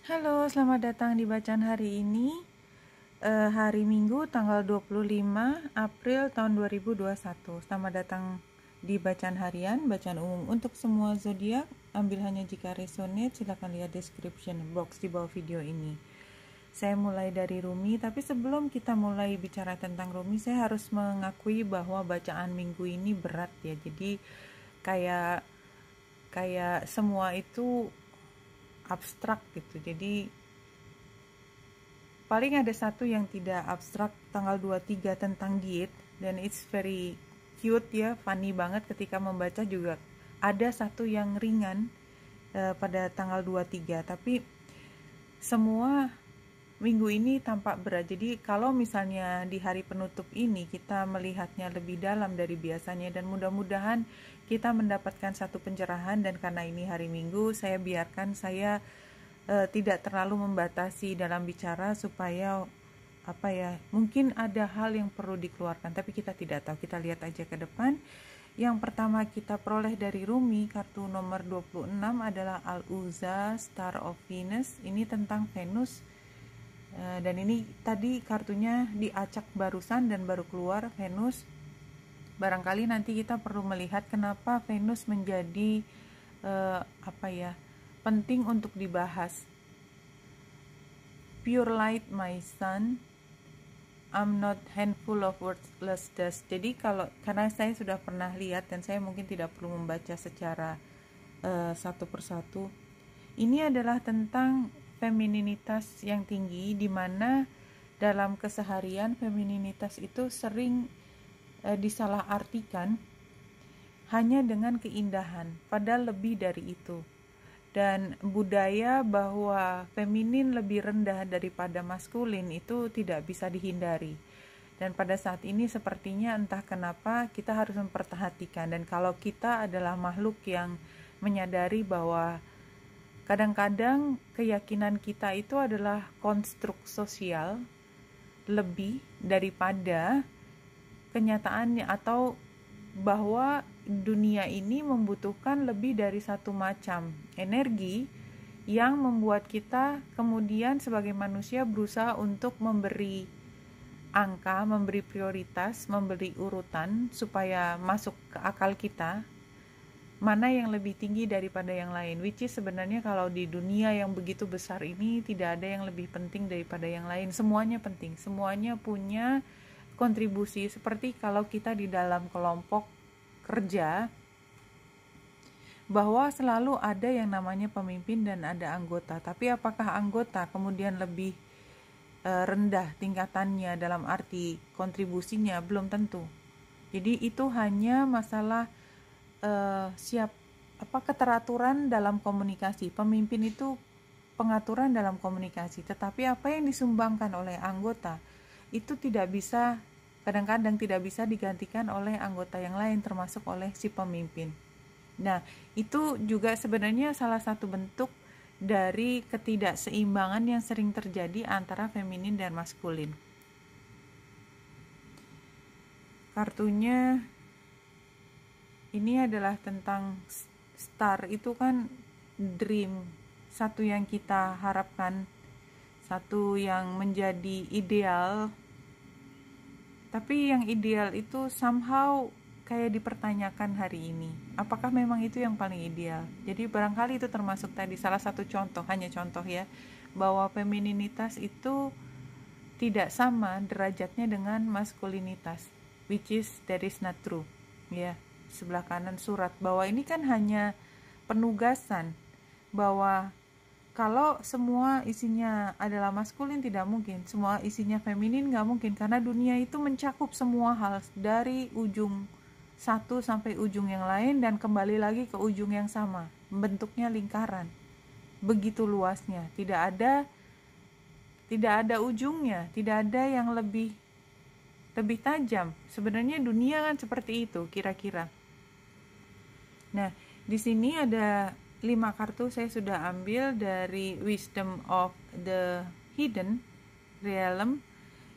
Halo, selamat datang di bacaan hari ini, hari Minggu tanggal 25 April tahun 2021. Selamat datang di bacaan harian, bacaan umum untuk semua zodiak. Ambil hanya jika resonate, silakan lihat description box di bawah video ini. Saya mulai dari Rumi, tapi sebelum kita mulai bicara tentang Rumi, saya harus mengakui bahwa bacaan minggu ini berat ya. Jadi kayak semua itu abstrak gitu. Jadi paling ada satu yang tidak abstrak, tanggal 23 tentang diet, dan it's very cute ya, funny banget ketika membaca. Juga ada satu yang ringan pada tanggal 23, tapi semua minggu ini tampak berat. Jadi kalau misalnya di hari penutup ini kita melihatnya lebih dalam dari biasanya, dan mudah-mudahan kita mendapatkan satu pencerahan. Dan karena ini hari Minggu, saya biarkan saya tidak terlalu membatasi dalam bicara, supaya mungkin ada hal yang perlu dikeluarkan, tapi kita tidak tahu. Kita lihat aja ke depan. Yang pertama kita peroleh dari Rumi, kartu nomor 26 adalah Al-Uzza, Star of Venus. Ini tentang Venus, dan ini tadi kartunya diacak barusan dan baru keluar Venus. Barangkali nanti kita perlu melihat kenapa Venus menjadi penting untuk dibahas. Pure light, my son, I'm not handful of worthless dust. Jadi karena saya sudah pernah lihat, dan saya mungkin tidak perlu membaca secara satu persatu. Ini adalah tentang femininitas yang tinggi, di mana dalam keseharian femininitas itu sering disalahartikan hanya dengan keindahan, padahal lebih dari itu. Dan budaya bahwa feminin lebih rendah daripada maskulin itu tidak bisa dihindari. Dan pada saat ini sepertinya entah kenapa kita harus memperhatikan. Dan kalau kita adalah makhluk yang menyadari bahwa kadang-kadang keyakinan kita itu adalah konstruk sosial lebih daripada kenyataannya, atau bahwa dunia ini membutuhkan lebih dari satu macam energi yang membuat kita kemudian sebagai manusia berusaha untuk memberi angka, memberi prioritas, memberi urutan supaya masuk ke akal kita mana yang lebih tinggi daripada yang lain. Which is sebenarnya kalau di dunia yang begitu besar ini tidak ada yang lebih penting daripada yang lain. Semuanya penting, semuanya punya kontribusi. Seperti kalau kita di dalam kelompok kerja, bahwa selalu ada yang namanya pemimpin dan ada anggota. Tapi apakah anggota kemudian lebih rendah tingkatannya dalam arti kontribusinya? Belum tentu. Jadi itu hanya masalah keteraturan dalam komunikasi. Pemimpin itu pengaturan dalam komunikasi, tetapi apa yang disumbangkan oleh anggota itu kadang-kadang tidak bisa digantikan oleh anggota yang lain, termasuk oleh si pemimpin. Nah, itu juga sebenarnya salah satu bentuk dari ketidakseimbangan yang sering terjadi antara feminin dan maskulin. Kartunya ini adalah tentang star, itu kan dream, satu yang kita harapkan, satu yang menjadi ideal. Tapi yang ideal itu somehow kayak dipertanyakan hari ini. Apakah memang itu yang paling ideal? Jadi barangkali itu termasuk tadi salah satu contoh, hanya contoh ya, bahwa femininitas itu tidak sama derajatnya dengan maskulinitas, which is that is not true. Ya, sebelah kanan surat, bahwa ini kan hanya penugasan, bahwa kalau semua isinya adalah maskulin tidak mungkin, semua isinya feminin nggak mungkin, karena dunia itu mencakup semua hal dari ujung satu sampai ujung yang lain dan kembali lagi ke ujung yang sama, bentuknya lingkaran, begitu luasnya, tidak ada ujungnya, tidak ada yang lebih tajam. Sebenarnya dunia kan seperti itu kira-kira. Nah, di sini ada 5 kartu saya sudah ambil dari Wisdom of the Hidden Realm.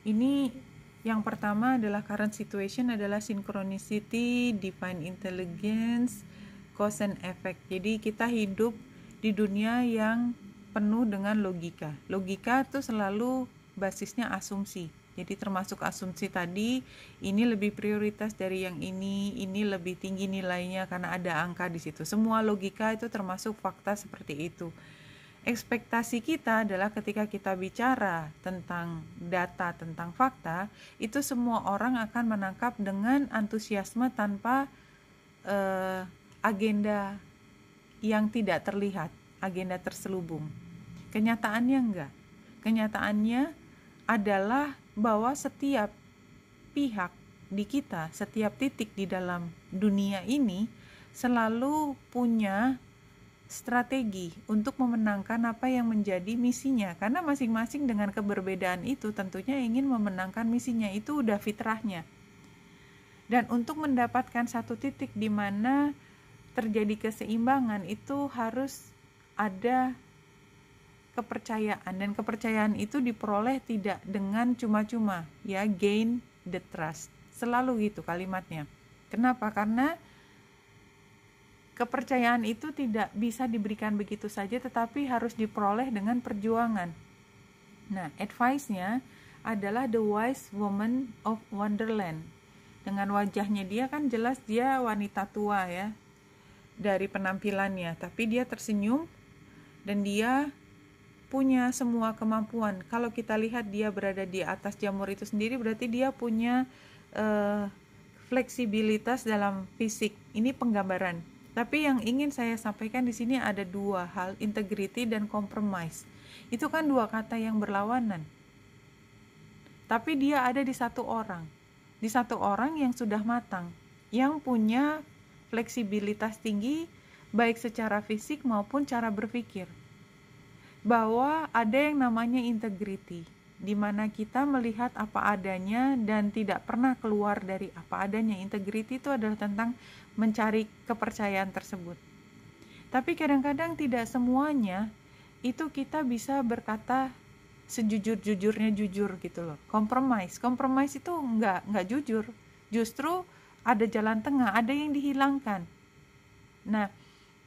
Ini yang pertama adalah current situation adalah synchronicity, divine intelligence, cause and effect. Jadi kita hidup di dunia yang penuh dengan logika. Logika tuh selalu basisnya asumsi. Jadi termasuk asumsi tadi, ini lebih prioritas dari yang ini lebih tinggi nilainya karena ada angka di situ. Semua logika itu termasuk fakta seperti itu. Ekspektasi kita adalah ketika kita bicara tentang data, tentang fakta, itu semua orang akan menangkap dengan antusiasme tanpa agenda yang tidak terlihat, agenda terselubung. Kenyataannya enggak. Kenyataannya adalah bahwa setiap pihak di kita, setiap titik di dalam dunia ini selalu punya strategi untuk memenangkan apa yang menjadi misinya, karena masing-masing dengan keberbedaan itu tentunya ingin memenangkan misinya, itu udah fitrahnya. Dan untuk mendapatkan satu titik di mana terjadi keseimbangan itu harus ada kepercayaan, dan kepercayaan itu diperoleh tidak dengan cuma-cuma, ya, gain the trust. Selalu gitu kalimatnya. Kenapa? Karena kepercayaan itu tidak bisa diberikan begitu saja, tetapi harus diperoleh dengan perjuangan. Nah, advice-nya adalah The Wise Woman of Wonderland. Dengan wajahnya dia kan jelas dia wanita tua ya, dari penampilannya, tapi dia tersenyum dan dia punya semua kemampuan. Kalau kita lihat dia berada di atas jamur itu sendiri, berarti dia punya fleksibilitas dalam fisik. Ini penggambaran. Tapi yang ingin saya sampaikan di sini ada dua hal, integrity dan compromise. Itu kan dua kata yang berlawanan. Tapi dia ada di satu orang. Di satu orang yang sudah matang, yang punya fleksibilitas tinggi baik secara fisik maupun cara berpikir. Bahwa ada yang namanya integrity, di mana kita melihat apa adanya dan tidak pernah keluar dari apa adanya. Integrity itu adalah tentang mencari kepercayaan tersebut. Tapi kadang-kadang tidak semuanya itu kita bisa berkata sejujur-jujurnya jujur gitu loh. Compromise itu enggak jujur. Justru ada jalan tengah, ada yang dihilangkan. Nah,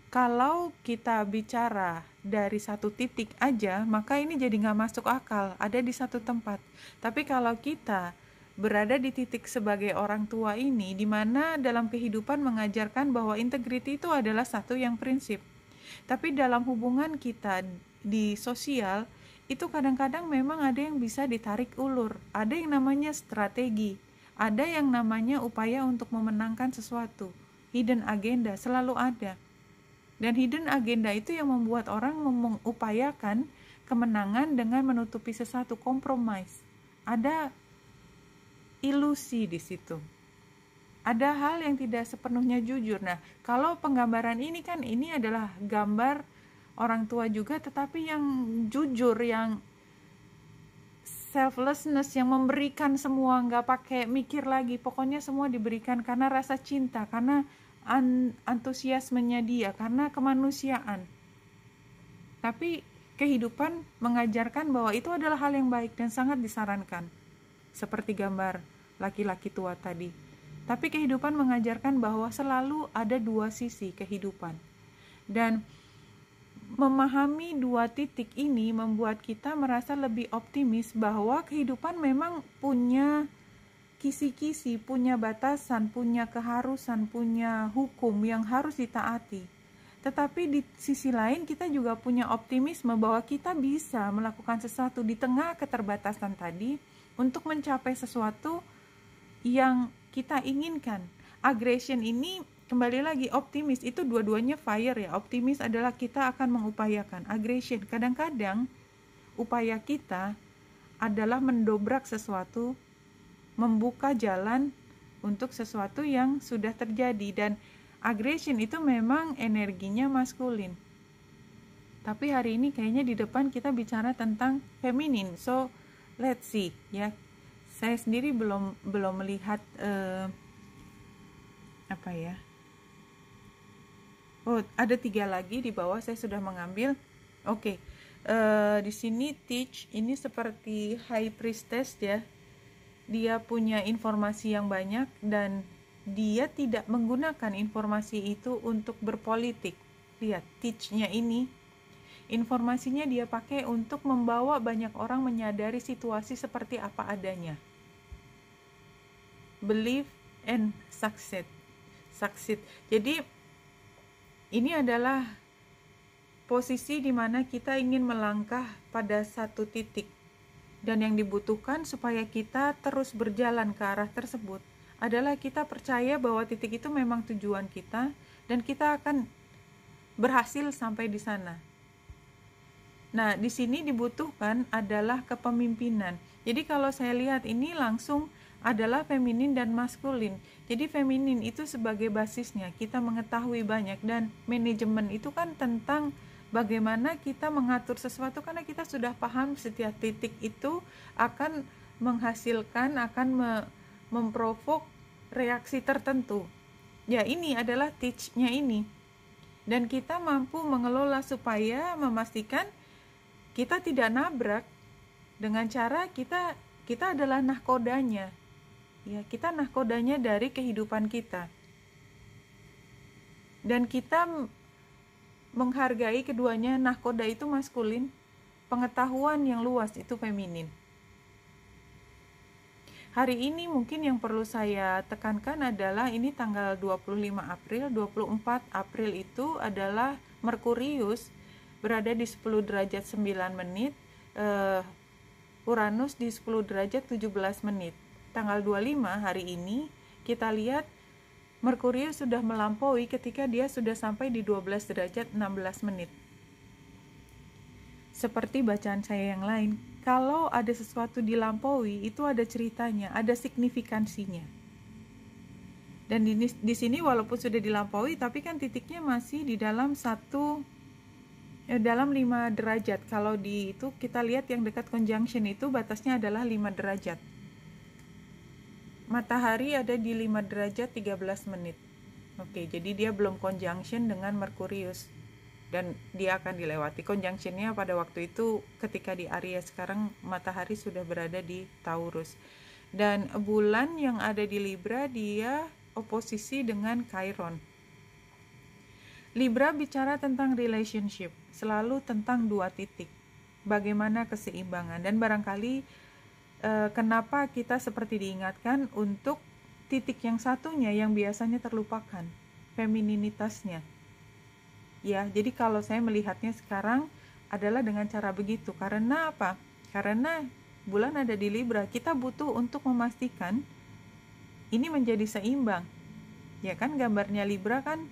kalau kita bicara dari satu titik aja, maka ini jadi nggak masuk akal, ada di satu tempat. Tapi kalau kita berada di titik sebagai orang tua ini, di mana dalam kehidupan mengajarkan bahwa integriti itu adalah satu yang prinsip. Tapi dalam hubungan kita di sosial, itu kadang-kadang memang ada yang bisa ditarik ulur. Ada yang namanya strategi, ada yang namanya upaya untuk memenangkan sesuatu. Hidden agenda selalu ada. Dan hidden agenda itu yang membuat orang mengupayakan kemenangan dengan menutupi sesuatu, compromise. Ada ilusi di situ. Ada hal yang tidak sepenuhnya jujur. Nah, kalau penggambaran ini kan ini adalah gambar orang tua juga, tetapi yang jujur, yang selflessness, yang memberikan semua, nggak pakai mikir lagi. Pokoknya semua diberikan karena rasa cinta, karena antusiasmenya dia, karena kemanusiaan. Tapi kehidupan mengajarkan bahwa itu adalah hal yang baik dan sangat disarankan. Seperti gambar laki-laki tua tadi. Tapi kehidupan mengajarkan bahwa selalu ada dua sisi kehidupan. Dan memahami dua titik ini membuat kita merasa lebih optimis bahwa kehidupan memang punya kisi-kisi, punya batasan, punya keharusan, punya hukum yang harus ditaati. Tetapi di sisi lain kita juga punya optimisme bahwa kita bisa melakukan sesuatu di tengah keterbatasan tadi untuk mencapai sesuatu yang kita inginkan. Aggression ini kembali lagi, optimis itu dua-duanya fire ya. Optimis adalah kita akan mengupayakan. Aggression kadang-kadang upaya kita adalah mendobrak sesuatu, membuka jalan untuk sesuatu yang sudah terjadi. Dan aggression itu memang energinya maskulin. Tapi hari ini kayaknya di depan kita bicara tentang feminin. So let's see ya. Saya sendiri belum melihat Oh, ada 3 lagi di bawah, saya sudah mengambil. Oke. Di sini teach ini seperti high priestess ya. Dia punya informasi yang banyak dan dia tidak menggunakan informasi itu untuk berpolitik. Lihat, teach-nya ini Informasinya dia pakai untuk membawa banyak orang menyadari situasi seperti apa adanya. Believe and succeed. Jadi ini adalah posisi di mana kita ingin melangkah pada satu titik, dan yang dibutuhkan supaya kita terus berjalan ke arah tersebut adalah kita percaya bahwa titik itu memang tujuan kita dan kita akan berhasil sampai di sana. Nah, di sini dibutuhkan adalah kepemimpinan. Jadi kalau saya lihat ini langsung adalah feminin dan maskulin. Jadi feminin itu sebagai basisnya, kita mengetahui banyak, dan manajemen itu kan tentang bagaimana kita mengatur sesuatu, karena kita sudah paham setiap titik itu akan menghasilkan, akan memprovok reaksi tertentu. Ya, ini adalah teach-nya ini. Dan kita mampu mengelola supaya memastikan kita tidak nabrak dengan cara kita adalah nahkodanya. Ya, kita nahkodanya dari kehidupan kita. Dan kita menghargai keduanya. Nahkoda itu maskulin, pengetahuan yang luas itu feminin. Hari ini mungkin yang perlu saya tekankan adalah ini tanggal 25 April, 24 April itu adalah Merkurius berada di 10 derajat 9 menit, Uranus di 10 derajat 17 menit. Tanggal 25 hari ini kita lihat Merkurius sudah melampaui ketika dia sudah sampai di 12 derajat 16 menit. Seperti bacaan saya yang lain, kalau ada sesuatu dilampaui itu ada ceritanya, ada signifikansinya. Dan di sini walaupun sudah dilampaui tapi kan titiknya masih di dalam dalam 5 derajat. Kalau di itu kita lihat yang dekat conjunction itu batasnya adalah 5 derajat. Matahari ada di 5 derajat 13 menit. Oke, jadi dia belum conjunction dengan Merkurius dan dia akan dilewati. Conjunctionnya pada waktu itu ketika di Aries, sekarang matahari sudah berada di Taurus. Dan bulan yang ada di Libra dia oposisi dengan Chiron. Libra bicara tentang relationship, selalu tentang 2 titik. Bagaimana keseimbangan, dan barangkali kenapa kita seperti diingatkan untuk titik yang satunya yang biasanya terlupakan, femininitasnya. Ya, jadi kalau saya melihatnya sekarang adalah dengan cara begitu. Karena apa? Karena bulan ada di Libra, kita butuh untuk memastikan ini menjadi seimbang. Ya kan, gambarnya Libra kan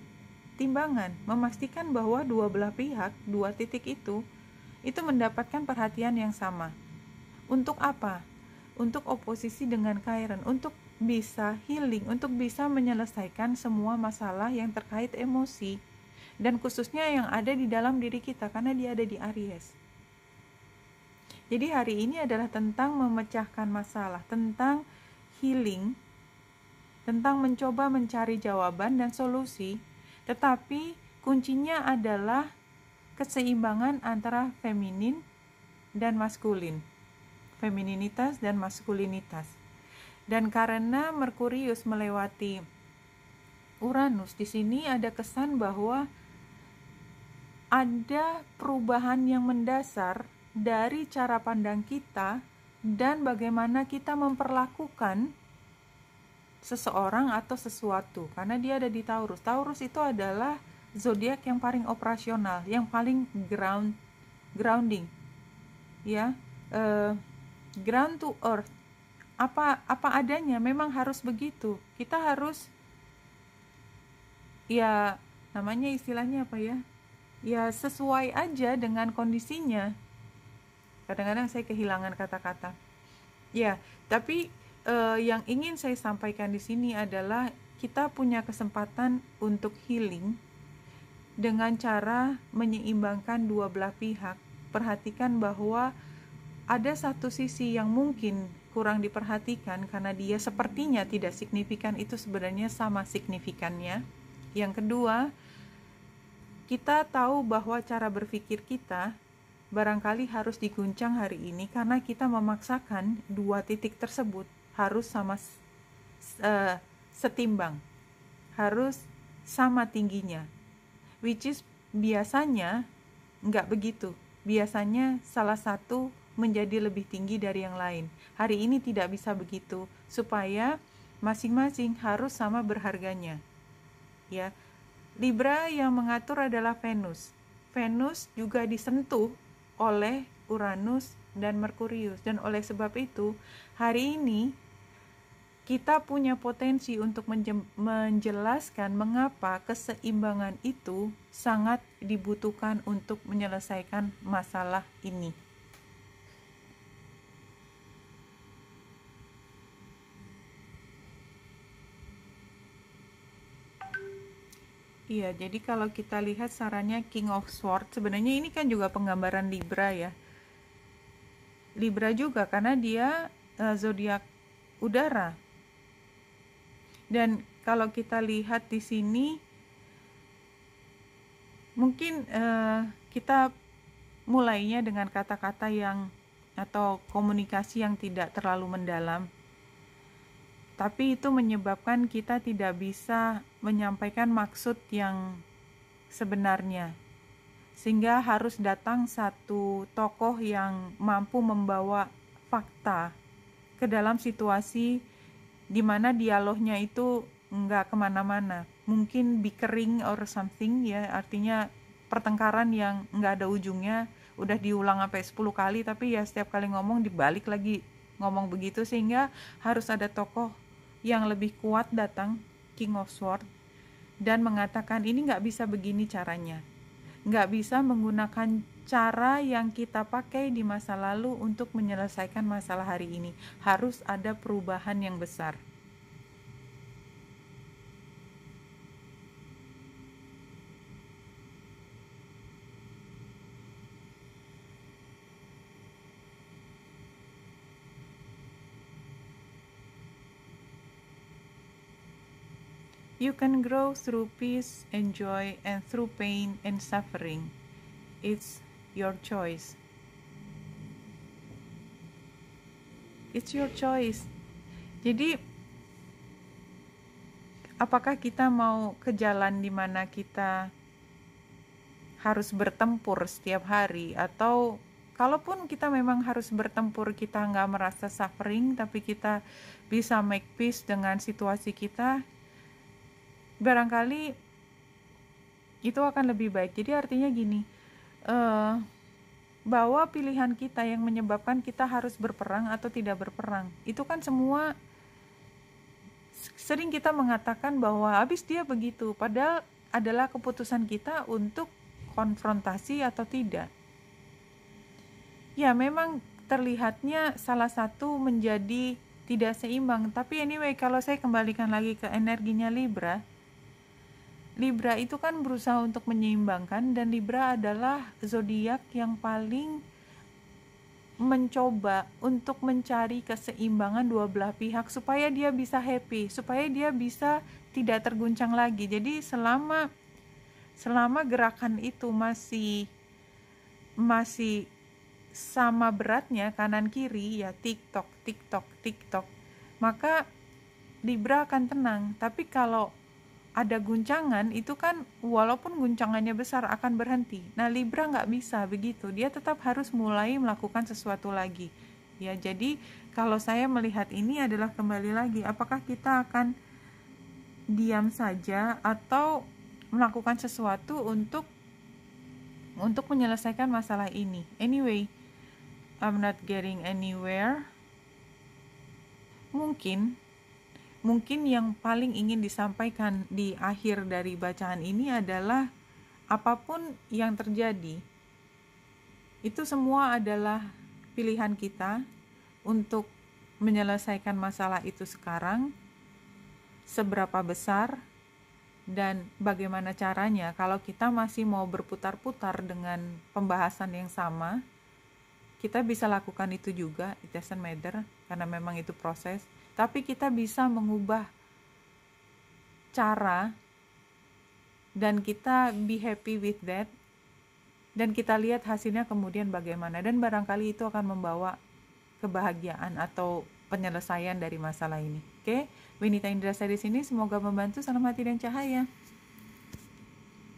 timbangan, memastikan bahwa dua belah pihak, 2 titik itu mendapatkan perhatian yang sama. Untuk apa? Untuk oposisi dengan Chiron, untuk bisa healing, untuk bisa menyelesaikan semua masalah yang terkait emosi, dan khususnya yang ada di dalam diri kita karena dia ada di Aries. Jadi hari ini adalah tentang memecahkan masalah, tentang healing, tentang mencoba mencari jawaban dan solusi, tetapi kuncinya adalah keseimbangan antara feminin dan maskulin, femininitas dan maskulinitas. Dan karena Merkurius melewati Uranus, di sini ada kesan bahwa ada perubahan yang mendasar dari cara pandang kita dan bagaimana kita memperlakukan seseorang atau sesuatu, karena dia ada di Taurus. Taurus itu adalah zodiak yang paling operasional, yang paling grounding, ya, ground to earth, apa adanya, memang harus begitu. Kita harus, ya namanya istilahnya apa ya, ya sesuai aja dengan kondisinya. Kadang-kadang saya kehilangan kata-kata. Ya, tapi yang ingin saya sampaikan di sini adalah kita punya kesempatan untuk healing dengan cara menyeimbangkan dua belah pihak. Perhatikan bahwa ada satu sisi yang mungkin kurang diperhatikan karena dia sepertinya tidak signifikan, itu sebenarnya sama signifikannya. Yang kedua, kita tahu bahwa cara berpikir kita barangkali harus diguncang hari ini karena kita memaksakan 2 titik tersebut harus sama setimbang, harus sama tingginya, which is biasanya nggak begitu. Biasanya salah satu menjadi lebih tinggi dari yang lain. Hari ini tidak bisa begitu, supaya masing-masing harus sama berharganya. Ya, Libra yang mengatur adalah Venus. Venus juga disentuh oleh Uranus dan Merkurius, dan oleh sebab itu hari ini kita punya potensi untuk menjelaskan mengapa keseimbangan itu sangat dibutuhkan untuk menyelesaikan masalah ini. Iya, jadi kalau kita lihat sarannya King of Swords, sebenarnya ini kan juga penggambaran Libra ya. Libra juga karena dia zodiak udara. Dan kalau kita lihat di sini, mungkin kita mulainya dengan kata-kata yang atau komunikasi yang tidak terlalu mendalam. Tapi itu menyebabkan kita tidak bisa menyampaikan maksud yang sebenarnya. Sehingga harus datang satu tokoh yang mampu membawa fakta ke dalam situasi di mana dialognya itu nggak kemana-mana, mungkin bickering or something ya, artinya pertengkaran yang nggak ada ujungnya, udah diulang sampai 10 kali tapi ya setiap kali ngomong dibalik lagi ngomong begitu, sehingga harus ada tokoh yang lebih kuat datang, King of Swords, dan mengatakan ini nggak bisa begini caranya, nggak bisa menggunakan cara yang kita pakai di masa lalu untuk menyelesaikan masalah hari ini. Harus ada perubahan yang besar. You can grow through peace and joy and through pain and suffering. It's your choice. It's your choice. Jadi, apakah kita mau ke jalan di mana kita harus bertempur setiap hari, atau kalaupun kita memang harus bertempur, kita nggak merasa suffering, tapi kita bisa make peace dengan situasi kita, barangkali itu akan lebih baik. Jadi artinya gini, bahwa pilihan kita yang menyebabkan kita harus berperang atau tidak berperang, itu kan semua sering kita mengatakan bahwa habis dia begitu, padahal adalah keputusan kita untuk konfrontasi atau tidak. Ya memang terlihatnya salah satu menjadi tidak seimbang, tapi anyway, kalau saya kembalikan lagi ke energinya Libra itu kan berusaha untuk menyeimbangkan, dan Libra adalah zodiak yang paling mencoba untuk mencari keseimbangan dua belah pihak supaya dia bisa happy, supaya dia bisa tidak terguncang lagi. Jadi selama gerakan itu masih sama beratnya kanan kiri ya, tiktok, maka Libra akan tenang. Tapi kalau ada guncangan, itu kan walaupun guncangannya besar akan berhenti. Nah Libra nggak bisa begitu, dia tetap harus mulai melakukan sesuatu lagi ya. Jadi kalau saya melihat ini adalah kembali lagi, apakah kita akan diam saja atau melakukan sesuatu untuk menyelesaikan masalah ini. Anyway, I'm not getting anywhere. Mungkin yang paling ingin disampaikan di akhir dari bacaan ini adalah apapun yang terjadi, itu semua adalah pilihan kita untuk menyelesaikan masalah itu sekarang, seberapa besar dan bagaimana caranya. Kalau kita masih mau berputar-putar dengan pembahasan yang sama, kita bisa lakukan itu juga, it doesn't matter, karena memang itu proses. Tapi kita bisa mengubah cara dan kita be happy with that, dan kita lihat hasilnya kemudian bagaimana, dan barangkali itu akan membawa kebahagiaan atau penyelesaian dari masalah ini. Oke, Winita Indrasari di sini, semoga membantu. Salam hati dan cahaya.